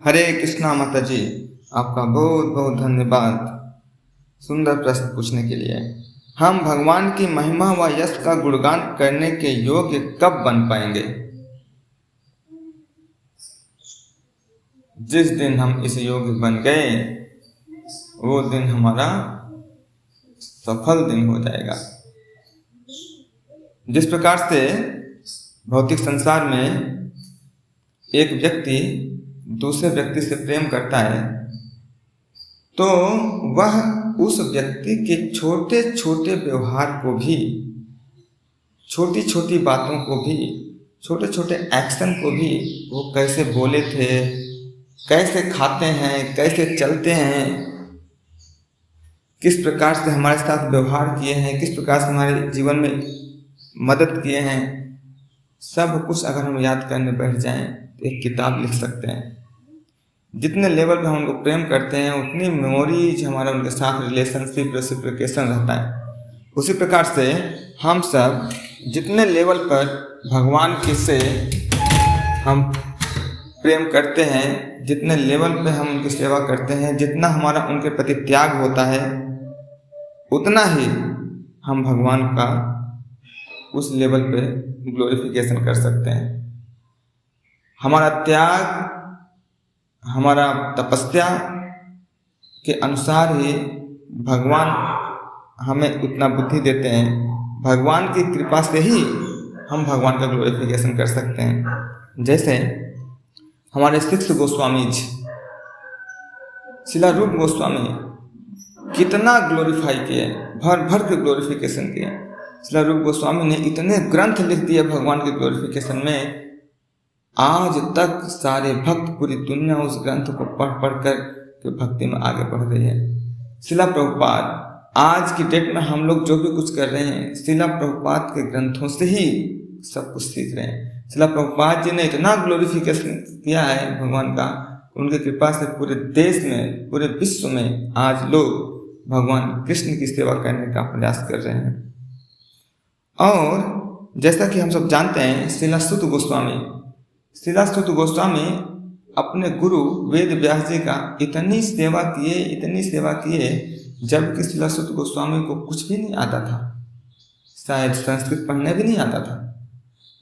हरे कृष्णा माता जी, आपका बहुत बहुत धन्यवाद सुंदर प्रश्न पूछने के लिए। हम भगवान की महिमा व यश का गुणगान करने के योग्य कब बन पाएंगे? जिस दिन हम इस योग्य बन गए वो दिन हमारा सफल दिन हो जाएगा। जिस प्रकार से भौतिक संसार में एक व्यक्ति दूसरे व्यक्ति से प्रेम करता है तो वह उस व्यक्ति के छोटे छोटे व्यवहार को भी, छोटी छोटी बातों को भी, छोटे छोटे एक्शन को भी, वो कैसे बोले थे, कैसे खाते हैं, कैसे चलते हैं, किस प्रकार से हमारे साथ व्यवहार किए हैं, किस प्रकार से हमारे जीवन में मदद किए हैं, सब कुछ अगर हम याद करने बैठ जाएं तो एक किताब लिख सकते हैं। जितने लेवल पे हम उनको प्रेम करते हैं उतनी मेमोरीज हमारा उनके साथ रिलेशनशिप रेसिप्रोकेशन रहता है। उसी प्रकार से हम सब जितने लेवल पर भगवान के से हम प्रेम करते हैं, जितने लेवल पे हम उनकी सेवा करते हैं, जितना हमारा उनके प्रति त्याग होता है, उतना ही हम भगवान का उस लेवल पे ग्लोरिफिकेशन कर सकते हैं। हमारा त्याग, हमारा तपस्या के अनुसार ही भगवान हमें उतना बुद्धि देते हैं। भगवान की कृपा से ही हम भगवान का ग्लोरिफिकेशन कर सकते हैं। जैसे हमारे सिक्स गोस्वामी जी, शिला रूप गोस्वामी कितना ग्लोरीफाई किए, भर भर के ग्लोरिफिकेशन किए। शिला रूप गोस्वामी ने इतने ग्रंथ लिख दिए भगवान के ग्लोरिफिकेशन में, आज तक सारे भक्त, पूरी दुनिया उस ग्रंथ को पढ़ पढ़ कर के भक्ति में आगे बढ़ रही है। शिला प्रभुपाद, आज की डेट में हम लोग जो भी कुछ कर रहे हैं शिला प्रभुपाद के ग्रंथों से ही सब कुछ सीख रहे हैं। शिला प्रभुपाद जी ने इतना ग्लोरिफिकेशन किया है भगवान का, उनकी कृपा से पूरे देश में, पूरे विश्व में आज लोग भगवान कृष्ण की सेवा करने का प्रयास कर रहे हैं। और जैसा कि हम सब जानते हैं, शिला सुत गोस्वामी अपने गुरु वेद व्यास जी का इतनी सेवा किए, जबकि शिला सुत गोस्वामी को कुछ भी नहीं आता था, शायद संस्कृत पढ़ने भी नहीं आता था,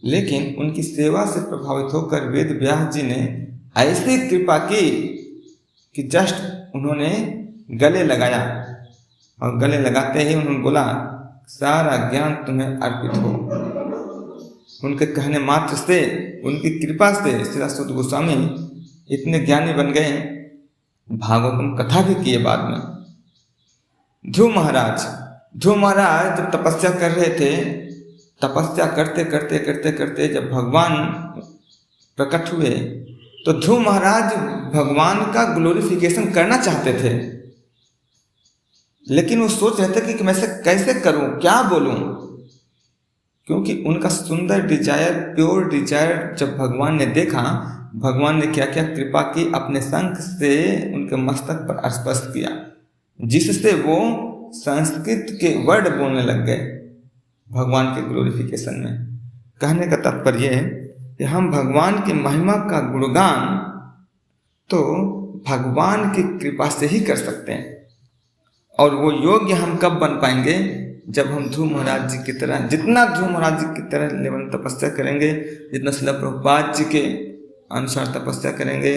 लेकिन उनकी सेवा से प्रभावित होकर वेद व्यास जी ने ऐसी कृपा की कि जस्ट उन्होंने गले लगाया, और गले लगाते ही उन्होंने बोला सारा ज्ञान तुम्हें अर्पित हो। उनके कहने मात्र से, उनकी कृपा से शिला सुत गोस्वामी इतने ज्ञानी बन गए, भागवतम कथा भी किए बाद में। ध्रुव महाराज जब तपस्या कर रहे थे, तपस्या करते जब भगवान प्रकट हुए तो ध्रुव महाराज भगवान का ग्लोरिफिकेशन करना चाहते थे, लेकिन वो सोच रहे थे कि मैं कैसे करूं, क्या बोलूं, क्योंकि उनका सुंदर डिजायर, प्योर डिजायर जब भगवान ने देखा, भगवान ने क्या क्या कृपा की, अपने शंख से उनके मस्तक पर स्पर्श किया, जिससे वो संस्कृत के वर्ड बोलने लग गए भगवान के ग्लोरिफिकेशन में। कहने का तात्पर्य है कि हम भगवान की महिमा का गुणगान तो भगवान की कृपा से ही कर सकते हैं। और वो योग्य हम कब बन पाएंगे? जब हम ध्रुव महाराज जी की तरह, जितना ध्रुव महाराज जी की तरह लेवल तपस्या करेंगे, जितना शिला प्रभुपाद जी के अनुसार तपस्या करेंगे,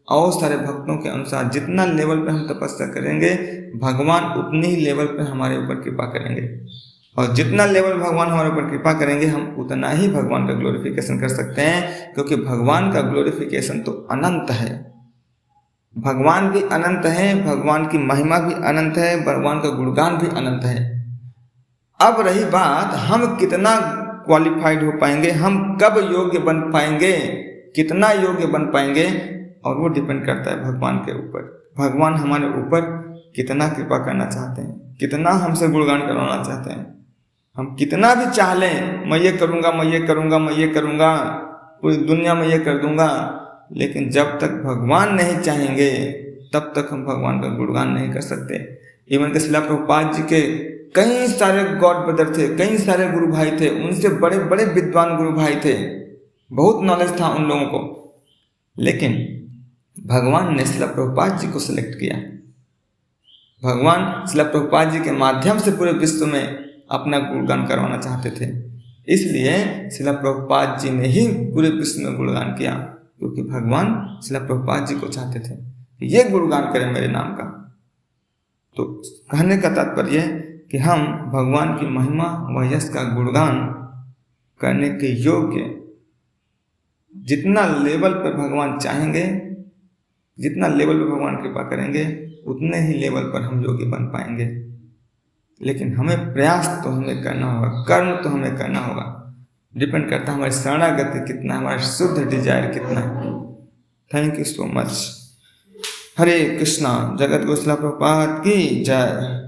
और सारे भक्तों के अनुसार जितना लेवल पे हम तपस्या करेंगे, भगवान उतनी ही लेवल पे हमारे ऊपर कृपा करेंगे। और जितना लेवल भगवान हमारे ऊपर कृपा करेंगे, हम उतना ही भगवान का ग्लोरिफिकेशन कर सकते हैं, क्योंकि भगवान का ग्लोरिफिकेशन तो अनंत है। भगवान भी अनंत है, भगवान की महिमा भी अनंत है, भगवान का गुणगान भी अनंत है। अब रही बात, हम कितना क्वालिफाइड हो पाएंगे, हम कब योग्य बन पाएंगे, कितना योग्य बन पाएंगे, और वो डिपेंड करता है भगवान के ऊपर। भगवान हमारे ऊपर कितना कृपा करना चाहते हैं, कितना हमसे गुणगान करवाना चाहते हैं। हम कितना भी चाह लें, मैं ये करूँगा, पूरी दुनिया में ये कर दूंगा, लेकिन जब तक भगवान नहीं चाहेंगे तब तक हम भगवान का गुणगान नहीं कर सकते। इवन के शिला प्रभुपाद जी के कई सारे गॉड ब्रदर थे, कई सारे गुरु भाई थे, उनसे बड़े बड़े विद्वान गुरु भाई थे, बहुत नॉलेज था उन लोगों को, लेकिन भगवान ने श्रील प्रभुपाद जी को सिलेक्ट किया। भगवान श्रील प्रभुपाद जी के माध्यम से पूरे विश्व में अपना गुणगान करवाना चाहते थे, इसलिए श्रील प्रभुपाद जी ने ही पूरे विश्व में गुणगान किया, क्योंकि भगवान श्रील प्रभुपाद जी को चाहते थे कि ये गुणगान करें मेरे नाम का। तो कहने का तात्पर्य कि हम भगवान की महिमा व यश का गुणगान करने के योग्य, जितना लेवल पर भगवान चाहेंगे, जितना लेवल पर भगवान कृपा करेंगे, उतने ही लेवल पर हम योग्य बन पाएंगे। लेकिन हमें प्रयास तो हमें करना होगा, कर्म तो हमें करना होगा। डिपेंड करता है हमारी शरणागति कितना, हमारा शुद्ध डिजायर कितना है। Thank you so much. हरे कृष्णा। जगत गुरु श्रील प्रभुपाद की जय।